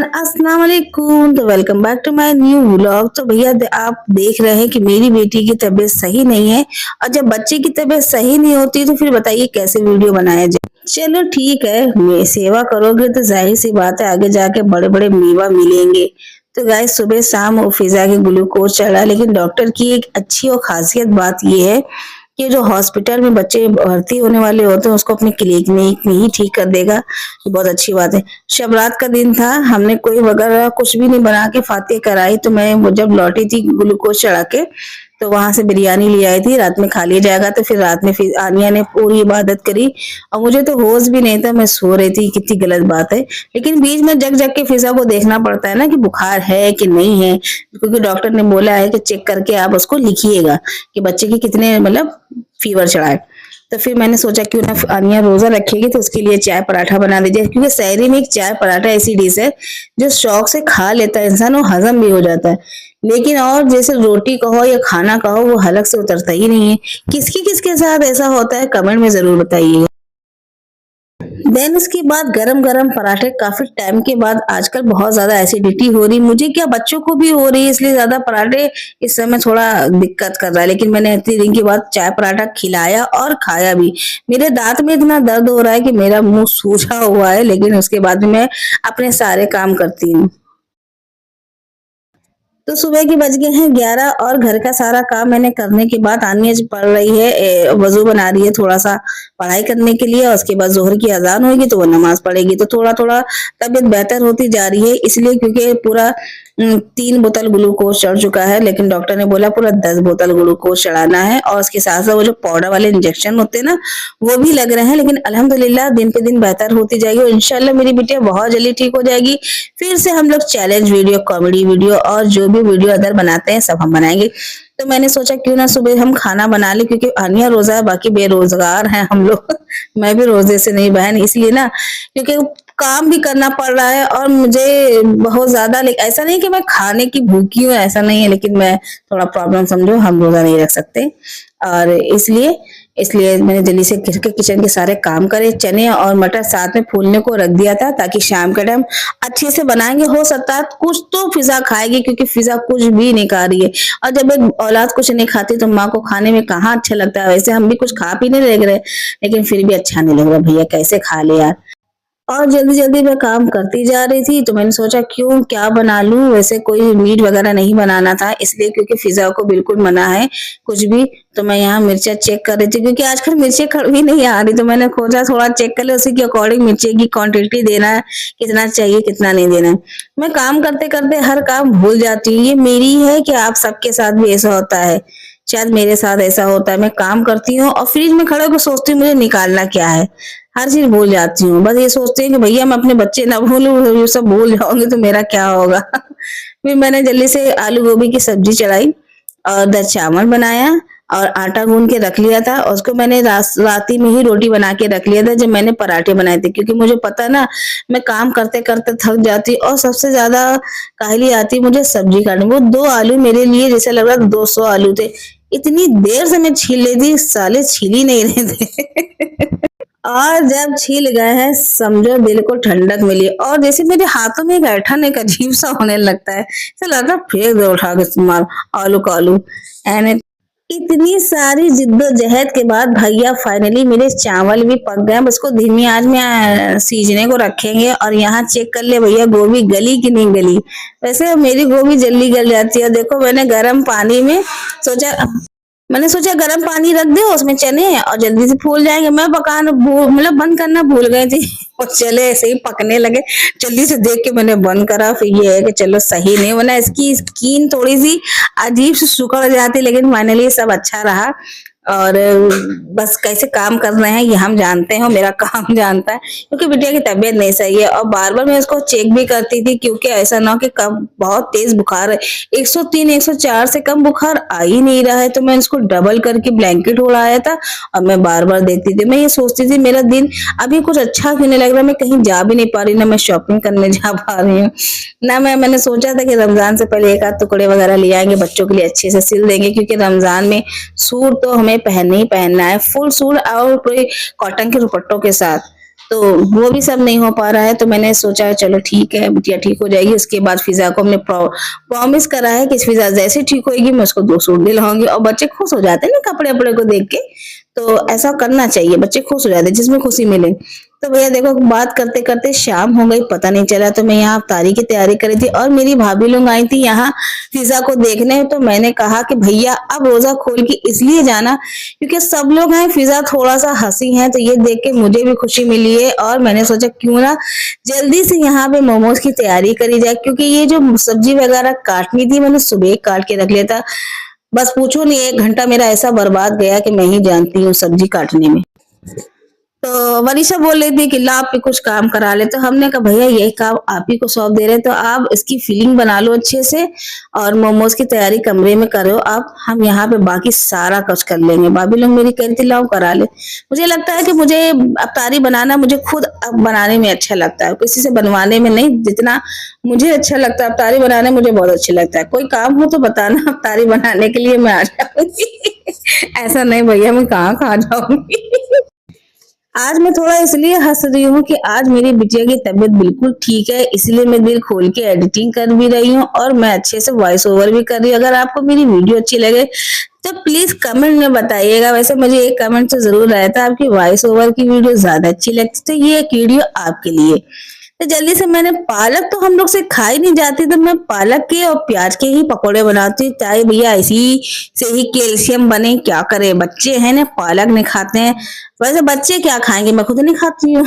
अस्सलाम वालेकुम। तो welcome back to my new vlog. तो भैया आप देख रहे हैं कि मेरी बेटी की तबीयत सही नहीं है, और जब बच्चे की तबीयत सही नहीं होती तो फिर बताइए कैसे वीडियो बनाया जाए। चलो ठीक है, सेवा करोगे तो जाहिर सी बात है आगे जाके बड़े बड़े मेवा मिलेंगे। तो गाइस सुबह शाम वो फिजा के ग्लूकोज चढ़ा, लेकिन डॉक्टर की एक अच्छी और खासियत बात ये है कि जो हॉस्पिटल में बच्चे भर्ती होने वाले होते हैं उसको अपने क्लिनिक में ही ठीक कर देगा। ये बहुत अच्छी बात है। शब रात का दिन था, हमने कोई वगैरह कुछ भी नहीं बना के फातिहा कराई। तो मैं वो जब लौटी थी ग्लूकोज चढ़ा के, तो वहां से बिरयानी ले आई थी, रात में खा लिया जाएगा। तो फिर रात में फिर आनिया ने पूरी इबादत करी, और मुझे तो होश भी नहीं था, मैं सो रही थी। कितनी गलत बात है, लेकिन बीच में जग जग के फिजा को देखना पड़ता है ना कि बुखार है कि नहीं है, क्योंकि डॉक्टर ने बोला है कि चेक करके आप उसको लिखिएगा कि बच्चे की कितने मतलब फीवर चढ़ा है। तो फिर मैंने सोचा क्यों ना आनिया रोजा रखेगी तो उसके लिए चाय पराठा बना दीजिए, क्योंकि सहरी में एक चाय पराठा ऐसी डिश है जो शौक से खा लेता है इंसान, वो हजम भी हो जाता है। लेकिन और जैसे रोटी कहो या खाना कहो वो हलक से उतरता ही नहीं है। किसकी किसके साथ ऐसा होता है कमेंट में जरूर बताइए। देन उसके बाद गरम गरम पराठे। काफी टाइम के बाद आजकल बहुत ज्यादा एसिडिटी हो रही, मुझे क्या बच्चों को भी हो रही है, इसलिए ज्यादा पराठे इस समय थोड़ा दिक्कत कर रहा है। लेकिन मैंने इतने दिन के बाद चाय पराठा खिलाया और खाया भी। मेरे दांत में इतना दर्द हो रहा है कि मेरा मुंह सूजा हुआ है, लेकिन उसके बाद भी मैं अपने सारे काम करती हूँ। तो सुबह के बज गए हैं 11, और घर का सारा काम मैंने करने के बाद आनिया पढ़ रही है, वजू बना रही है थोड़ा सा पढ़ाई करने के लिए, और उसके बाद जोहर की अजान होगी तो वो नमाज पढ़ेगी। तो थोड़ा थोड़ा तबीयत बेहतर होती जा रही है, इसलिए क्योंकि पूरा 3 बोतल ग्लूकोज चढ़ चुका है। लेकिन डॉक्टर ने बोला पूरा 10 बोतल ग्लूकोज चढ़ाना है, और उसके साथ साथ वो जो पाउडर वाले इंजेक्शन होते हैं ना वो भी लग रहे हैं। लेकिन अल्हम्दुलिल्लाह दिन पे दिन बेहतर होती जाएगी, और इंशाल्लाह मेरी बिटिया बहुत जल्दी ठीक हो जाएगी। फिर से हम लोग चैलेंज वीडियो, कॉमेडी वीडियो और जो भी वीडियो अदर बनाते हैं सब हम बनाएंगे। तो मैंने सोचा क्यों ना सुबह हम खाना बना ले, क्योंकि आनिया रोजा है, बाकी बेरोजगार हैं हम लोग मैं भी रोजे से नहीं बहन, इसलिए ना क्योंकि काम भी करना पड़ रहा है और मुझे बहुत ज्यादा। ऐसा नहीं कि मैं खाने की भूखी हूँ, ऐसा नहीं है, लेकिन मैं थोड़ा प्रॉब्लम समझो, हम रोजा नहीं रख सकते। और इसलिए इसलिए मैंने जल्दी से किचन के सारे काम करे। चने और मटर साथ में फूलने को रख दिया था, ताकि शाम के टाइम अच्छे से बनाएंगे। हो सकता है कुछ तो फिजा खाएगी, क्योंकि फिजा कुछ भी नहीं खा रही है। और जब एक औलाद कुछ नहीं खाती तो माँ को खाने में कहाँ अच्छा लगता है। वैसे हम भी कुछ खा पी नहीं लग रहे, लेकिन फिर भी अच्छा नहीं लग रहा। भैया कैसे खा ले यार। और जल्दी जल्दी मैं काम करती जा रही थी, तो मैंने सोचा क्यों क्या बना लूं। वैसे कोई मीट वगैरह नहीं बनाना था, इसलिए क्योंकि फिजा को बिल्कुल मना है कुछ भी। तो मैं यहाँ मिर्चा चेक कर रही थी, क्योंकि आजकल मिर्ची कड़वी नहीं आ रही, तो मैंने सोचा थोड़ा चेक कर ले, उसी के अकॉर्डिंग मिर्ची की क्वांटिटी देना है, कितना चाहिए कितना नहीं देना है। मैं काम करते करते हर काम भूल जाती हूँ। ये मेरी है कि आप सबके साथ भी ऐसा होता है? शायद मेरे साथ ऐसा होता है, मैं काम करती हूँ और फ्रिज में खड़े होकर सोचती हूँ मुझे निकालना क्या है। हर चीज भूल जाती हूँ, बस ये सोचती हूँ कि भैया मैं अपने बच्चे ना भूलूं, ये सब भूल जाऊंगी तो मेरा क्या होगा फिर मैंने जल्दी से आलू गोभी की सब्जी चढ़ाई और 10 चावल बनाया, और आटा गूंद के रख लिया था। और उसको मैंने राती में ही रोटी बना के रख लिया था जब मैंने पराठे बनाए थे, क्योंकि मुझे पता ना मैं काम करते करते थक जाती, और सबसे ज्यादा काहली आती मुझे सब्जी काटने। वो 2 आलू मेरे लिए जैसे लग रहा था 200 आलू थे। इतनी देर से मैं छील रही थी, साले छील ही नहीं रहे थे और जब छील गए हैं समझो दिल को ठंडक मिली, और जैसे मेरे हाथों में एक ऐठन एक अजीब सा होने लगता है, ऐसा लग रहा फेंक दो उठा के मार आलू का आलू। एंड इतनी सारी जिद्दोजहद के बाद भैया फाइनली मेरे चावल भी पक गए। अब उसको धीमी आंच में सीजने को रखेंगे। और यहाँ चेक कर ले भैया गोभी गली कि नहीं गली। वैसे मेरी गोभी जल्दी गल जाती है। देखो मैंने गर्म पानी में सोचा मैंने सोचा गर्म पानी रख दे उसमें चने और जल्दी से फूल जाएंगे। मैं पकाना मतलब बंद करना भूल गई थी और चले ऐसे ही पकने लगे। जल्दी से देख के मैंने बंद करा। फिर ये है कि चलो सही नहीं बना, इसकी स्किन थोड़ी सी अजीब से सिकुड़ जाती, लेकिन फाइनली सब अच्छा रहा। और बस कैसे काम कर रहे हैं ये हम जानते हैं, मेरा काम जानता है, क्योंकि बिटिया की तबीयत नहीं सही है। और बार बार मैं उसको चेक भी करती थी, क्योंकि ऐसा ना हो कि कब बहुत तेज बुखार है। 103 104 से कम बुखार आ ही नहीं रहा है। तो मैं उसको डबल करके ब्लैंकेट उड़ाया था, और मैं बार बार देखती थी। मैं ये सोचती थी मेरा दिन अभी कुछ अच्छा क्यों नहीं लग रहा। मैं कहीं जा भी नहीं पा रही, ना मैं शॉपिंग करने जा पा रही हूँ, ना मैंने सोचा था कि रमजान से पहले एक आध टुकड़े वगैरह ले आएंगे, बच्चों के लिए अच्छे से सिल देंगे, क्योंकि रमजान में सूट तो हमें पहनना ही पहनना है, फुल सूट और पूरे कॉटन के दुपट्टों के साथ। तो वो भी सब नहीं हो पा रहा है, तो मैंने सोचा चलो ठीक है, बिटिया ठीक हो जाएगी। उसके बाद फिज़ा को हमने प्रॉमिस करा है कि फिज़ा जैसे ठीक होएगी मैं उसको 2 सूट दिलवाऊँगी, और बच्चे खुश हो जाते हैं ना कपड़े-वपड़े को देख के, तो ऐसा करना चाहिए, बच्चे खुश हो जाते हैं जिसमें खुशी मिले। तो भैया देखो बात करते-करते शाम हो गई, पता नहीं चला, तो मैं यहाँ इफ्तारी की तैयारी कर रही थी और मेरी भाभी लोग आई थी यहाँ फिज़ा को देखने। तो मैंने कहा कि भैया अब रोज़ा खोल के इसलिए जाना क्योंकि सब लोग हैं, फिज़ा थोड़ा-सा हँसी है, तो ये देख के मुझे भी खुशी मिली है और मैंने सोचा क्यों ना जल्दी से यहाँ पे मोमोज़ की तैयारी करी जाए, क्योंकि ये जो सब्ज़ी वगैरह काटनी थी मैंने सुबह ही काट के रख लिया था। बस पूछो नहीं, 1 घंटा मेरा ऐसा बर्बाद गया कि मैं ही जानती हूँ सब्ज़ी काटने में। तो मनीषा बोल रही थी कि ला आप भी कुछ काम करा ले, तो हमने कहा भैया यही काम आप ही को सौंप दे रहे हैं, तो आप इसकी फीलिंग बना लो अच्छे से और मोमोज की तैयारी कमरे में करो आप, हम यहाँ पे बाकी सारा कुछ कर लेंगे। भाभी लोग मेरी कह रही थी लाओ करा ले। मुझे लगता है कि मुझे अफ्तारी बनाना मुझे खुद अब बनाने में अच्छा लगता है, किसी से बनवाने में नहीं। जितना मुझे अच्छा लगता है अफ्तारी बनाने, मुझे बहुत अच्छा लगता है। कोई काम हो तो बताना, अफ्तारी बनाने के लिए मैं आ जाऊंगी। ऐसा नहीं भैया मैं कहाँ खा जाऊंगी। आज मैं थोड़ा इसलिए हंस रही हूँ कि आज मेरी बिटिया की तबीयत बिल्कुल ठीक है, इसलिए मैं दिल खोल के एडिटिंग कर भी रही हूँ और मैं अच्छे से वॉइस ओवर भी कर रही हूँ। अगर आपको मेरी वीडियो अच्छी लगे तो प्लीज कमेंट में बताइएगा। वैसे मुझे एक कमेंट तो जरूर आया था, आपकी वॉइस ओवर की वीडियो ज्यादा अच्छी लगती, तो ये एक वीडियो आपके लिए। तो जल्दी से मैंने पालक तो हम लोग से खाई नहीं जाती, तो मैं पालक के और प्याज के ही पकोड़े बनाती हूँ, चाहे भैया इसी से ही कैल्शियम बने। क्या करे, बच्चे हैं ना पालक नहीं खाते हैं। वैसे बच्चे क्या खाएंगे, मैं खुद नहीं खाती हूँ।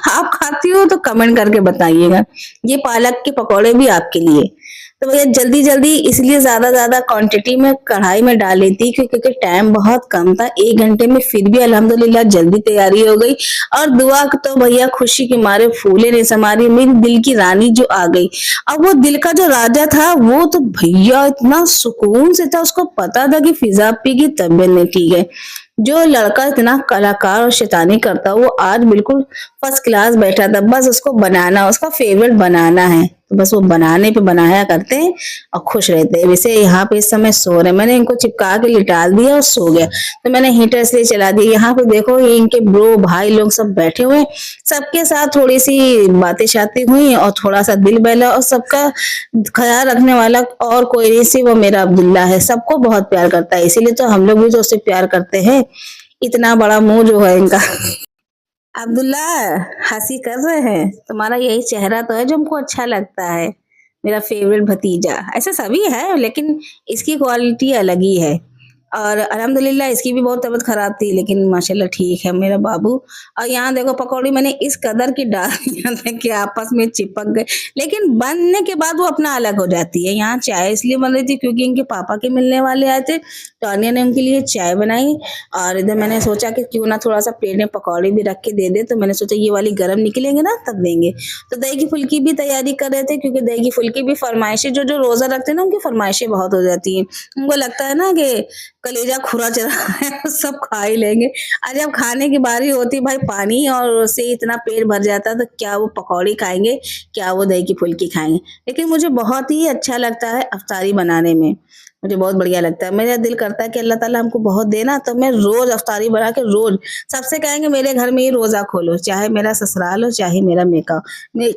आप खाती हो तो कमेंट करके बताइएगा। ये पालक के पकोड़े भी आपके लिए। तो भैया जल्दी जल्दी इसलिए ज्यादा ज्यादा क्वांटिटी में कढ़ाई में डाल लेती क्योंकि टाइम बहुत कम था, 1 घंटे में फिर भी अल्हम्दुलिल्लाह जल्दी तैयारी हो गई। और दुआ तो भैया खुशी के मारे फूले नहीं समा रही, मेरी दिल की रानी जो आ गई। अब वो दिल का जो राजा था वो तो भैया इतना सुकून से था, उसको पता था कि फिजा आपी की तबीयत नहीं ठीक है। जो लड़का इतना कलाकार और शैतानी करता वो आज बिल्कुल फर्स्ट क्लास बैठा था, बस उसको बनाना, उसका फेवरेट बनाना है, तो बस वो बनाने पे बनाया करते हैं और खुश रहते हैं। वैसे यहाँ पे इस समय सो रहे, मैंने इनको चिपका के लिटाल दिया और सो गया, तो मैंने हीटर इसलिए चला दिया। यहाँ पे देखो ये इनके ब्रो भाई लोग सब बैठे हुए, सबके साथ थोड़ी सी बातें शातें हुई और थोड़ा सा दिल बहला, और सबका ख्याल रखने वाला और कोई नहीं सी वो मेरा अब्दुल्ला है। सबको बहुत प्यार करता है, इसीलिए तो हम लोग भी तो उससे प्यार करते हैं। इतना बड़ा मुंह जो है इनका। अब्दुल्ला हंसी कर रहे हैं, तुम्हारा यही चेहरा तो है जो हमको अच्छा लगता है, मेरा फेवरेट भतीजा। ऐसे सभी है लेकिन इसकी क्वालिटी अलग ही है। और अल्हम्दुलिल्लाह इसकी भी बहुत तबीयत खराब थी, लेकिन माशाल्लाह ठीक है मेरा बाबू। और यहाँ देखो पकौड़ी मैंने इस कदर की डाल दिया था कि आपस में चिपक गए, लेकिन बनने के बाद वो अपना अलग हो जाती है। यहाँ चाय इसलिए बन रही थी क्योंकि इनके पापा के मिलने वाले आए थे, तो अनिया ने उनके लिए चाय बनाई। और इधर मैंने सोचा कि क्यों ना थोड़ा सा प्लेट में पकौड़े भी रख के दे दे, तो मैंने सोचा ये वाली गर्म निकलेंगे ना तब देंगे। तो दही की फुल्की भी तैयारी कर रहे थे, क्योंकि दही की फुल्की भी फरमाइशें, जो जो रोजा रखते हैं ना उनकी फरमाइशें बहुत हो जाती हैं। उनको लगता है ना कि कलेजा खुरा चला है, सब खा ही लेंगे। और जब खाने की बारी होती भाई पानी और उससे इतना पेट भर जाता, तो क्या वो पकौड़ी खाएंगे, क्या वो दही की फुल्की खाएंगे। लेकिन मुझे बहुत ही अच्छा लगता है अफ्तारी बनाने में, मुझे बहुत बढ़िया लगता है। मेरा दिल करता है कि अल्लाह ताला हमको बहुत देना, तो मैं रोज अफ्तारी बना के रोज सबसे कहेंगे मेरे घर में ही रोजा खोलो, चाहे मेरा ससुराल हो चाहे मेरा मेका, मैं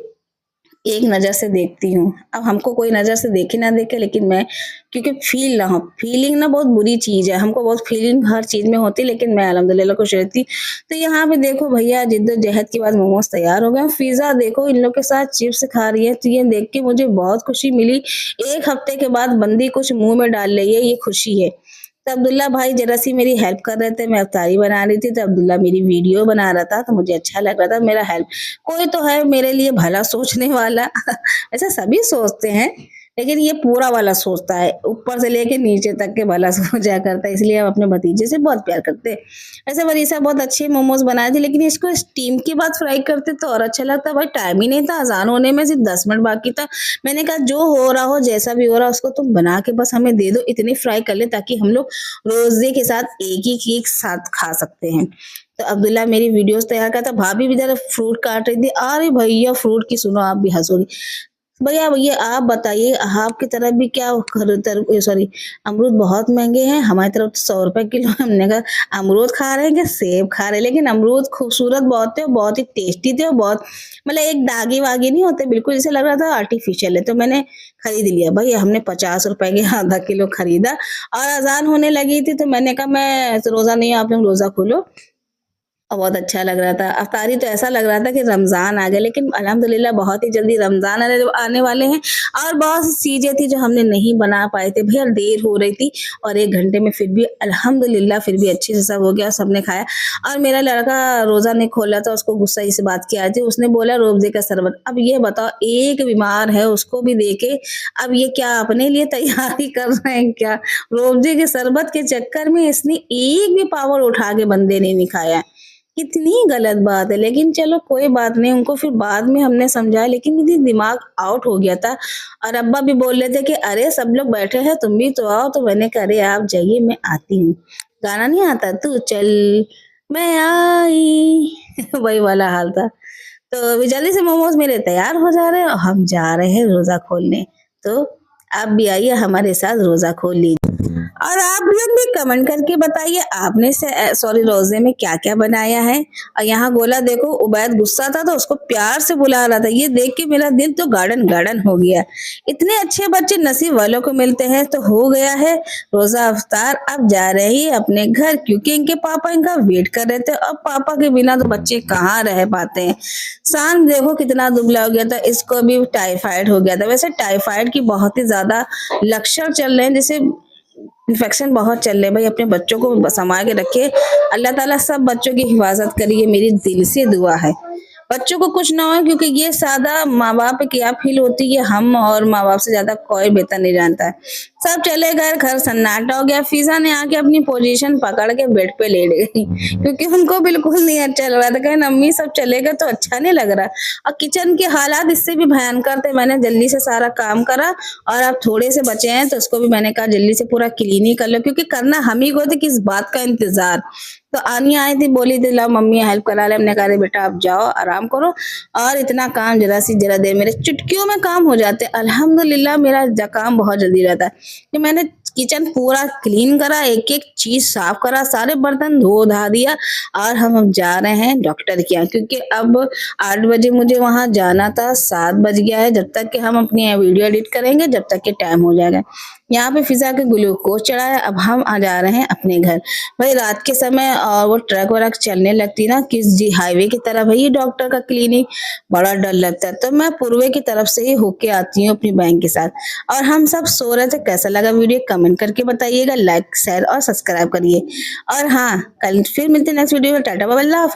एक नज़र से देखती हूँ। अब हमको कोई नज़र से देखे ना देखे, लेकिन मैं क्योंकि फ़ील ना हो, फ़ीलिंग ना बहुत बुरी चीज़ है, हमको बहुत फ़ीलिंग हर चीज़ में होती है, लेकिन मैं अल्हम्दुलिल्लाह खुश रहती। तो यहाँ पे देखो भैया जिद्दोजहद के बाद मोमोज़ तैयार हो गए। पिज़्ज़ा देखो इन लोग के साथ चिप्स खा रही है, तो ये देख के मुझे बहुत खुशी मिली। 1 हफ्ते के बाद बंदी कुछ मुँह में डाल रही है, ये खुशी है। तो अब्दुल्ला भाई ज़रा-सी मेरी हेल्प कर रहे थे, मैं इफ्तारी बना रही थी, तो अब्दुल्ला मेरी वीडियो बना रहा था, तो मुझे अच्छा लग रहा था मेरा हेल्प। कोई तो है मेरे लिए भला सोचने वाला। ऐसा सभी सोचते हैं, लेकिन ये पूरा वाला सोचता है, ऊपर से लेके नीचे तक के भला सोचा करता है, इसलिए हम अपने भतीजे से बहुत प्यार करते हैं। वैसे वरीसा बहुत अच्छे मोमोज़ बनाए थे, लेकिन इसको स्टीम के बाद फ्राई करते तो और अच्छा लगता। भाई टाइम ही नहीं था, अज़ान होने में सिर्फ 10 मिनट बाकी था। मैंने कहा जो हो रहा हो, जैसा भी हो रहा हो, उसको तुम बना के बस हमें दे दो, इतनी फ्राई कर ले ताकि हम लोग रोज़े के साथ एक साथ खा सकते हैं। तो अब्दुल्ला मेरी वीडियोस तैयार करता, भाभी भी इधर फ्रूट काट रही थी। अरे भैया फ्रूट की सुनो आप भी हंसोगी। भैया ये आप बताइए आपकी तरफ भी क्या सॉरी अमरूद बहुत महंगे हैं, हमारी तरफ तो 100 रुपए किलो है। हमने कहा अमरूद खा रहे हैं क्या सेब खा रहे हैं, लेकिन अमरूद खूबसूरत बहुत थे और बहुत ही टेस्टी थे और बहुत मतलब एक दागी वागी नहीं होते, बिल्कुल जैसे लग रहा था आर्टिफिशियल है। तो मैंने खरीद लिया भाई, हमने 50 रुपए के आधा किलो खरीदा और अजान होने लगी थी तो मैंने कहा मैं रोजा नहीं, आप लोग रोजा खोलो। और बहुत अच्छा लग रहा था। अफ्तारी तो ऐसा लग रहा था कि रमज़ान आ गया, लेकिन अल्हम्दुलिल्लाह बहुत ही जल्दी रमज़ान आने वाले हैं और बहुत सी चीज़ें थी जो हमने नहीं बना पाए थे। भैया देर हो रही थी और 1 घंटे में फिर भी अल्हम्दुलिल्लाह फिर भी अच्छे से सब हो गया, सबने खाया। और मेरा लड़का रोज़ा नहीं खोला था, उसको गुस्सा इस बात की आ रही थी, उसने बोला रूअफ़ज़े का शरबत। अब ये बताओ एक बीमार है उसको भी दे के अब ये क्या अपने लिए तैयारी कर रहे हैं क्या? रूअफ़ज़े के शरबत के चक्कर में इसने एक भी पावड़ उठा के बंदे ने नहीं खाया। कितनी गलत बात है, लेकिन चलो कोई बात नहीं, उनको फिर बाद में हमने समझाया, लेकिन मेरी दिमाग आउट हो गया था और अब्बा भी बोल रहे थे कि अरे सब लोग बैठे हैं तुम भी तो आओ, तो मैंने कहा अरे आप जाइए मैं आती हूँ। गाना नहीं आता तू चल मैं आई वही वाला हाल था। तो अभी जल्दी से मोमोज मेरे तैयार हो जा रहे हैं और हम जा रहे हैं रोजा खोलने। तो आप भी आइए हमारे साथ रोजा खोल लीजिए। और आप लोग भी कमेंट करके बताइए आपने सॉरी रोजे में क्या क्या बनाया है। और यहाँ गोला देखो उबैद गुस्सा था तो उसको प्यार से बुला रहा था, ये देख के मेरा दिल तो गार्डन गार्डन हो गया। इतने अच्छे बच्चे नसीब वालों को मिलते हैं। तो हो गया है रोजा अफ्तार, अब जा रही है अपने घर क्योंकि इनके पापा इनका वेट कर रहे थे। अब पापा के बिना तो बच्चे कहाँ रह पाते हैं। शान देखो कितना दुबला हो गया था, इसको भी टाइफाइड हो गया था। वैसे टाइफाइड की बहुत ही ज्यादा लक्षण चल रहे हैं, जैसे इन्फेक्शन बहुत चल रहे हैं। भाई अपने बच्चों को संभाल के रखिए, अल्लाह ताला सब बच्चों की हिफाजत करिए, मेरी दिल से दुआ है। बच्चों को कुछ ना हो, क्योंकि ये सादा माँ बाप की क्या फील होती है हम और माँ बाप से ज्यादा कोई बेहतर नहीं जानता है। सब चले गए, घर सन्नाटा हो गया। फिजा ने आके अपनी पोजीशन पकड़ के बेड पे लेट गई क्योंकि उनको बिल्कुल नहीं अच्छा लग रहा था। कहीं अम्मी सब चले गए तो अच्छा नहीं लग रहा। और किचन के हालात इससे भी भयंकर थे। मैंने जल्दी से सारा काम करा और अब थोड़े से बचे हैं तो उसको भी मैंने कहा जल्दी से पूरा क्लीन ही कर लो, क्योंकि करना हम ही को थे, किस बात का इंतजार। तो आनी आई थी, बोली थी ला मम्मी हेल्प करा ले। हमने कहा अरे बेटा आप जाओ आराम करो, और इतना काम जरा देर मेरे चुटकियों में काम हो जाते। अल्हम्दुलिल्लाह मेरा काम बहुत जल्दी रहता है कि मैंने किचन पूरा क्लीन करा, एक एक चीज साफ करा, सारे बर्तन धो धा दिया। और हम अब जा रहे हैं डॉक्टर के यहाँ, क्योंकि अब 8 बजे मुझे वहां जाना था, 7 बज गया है। जब तक कि हम अपनी वीडियो एडिट करेंगे जब तक के टाइम हो जाएगा। यहाँ पे फिजा के ग्लूकोज चढ़ाया, अब हम आ जा रहे हैं अपने घर। भाई रात के समय और वो ट्रक वरक चलने लगती ना किस जी हाईवे की तरफ है ये डॉक्टर का क्लिनिक, बड़ा डर लगता है। तो मैं पूर्वे की तरफ से ही होके आती हूँ अपनी बहन के साथ। और हम सब सो रहे थे। कैसा लगा वीडियो कमेंट करके बताइएगा, लाइक शेयर और सब्सक्राइब करिए। और हाँ, कल फिर मिलते हैं नेक्स्ट वीडियो में। टाटा बाय बाय, अल्लाह हाफिज़।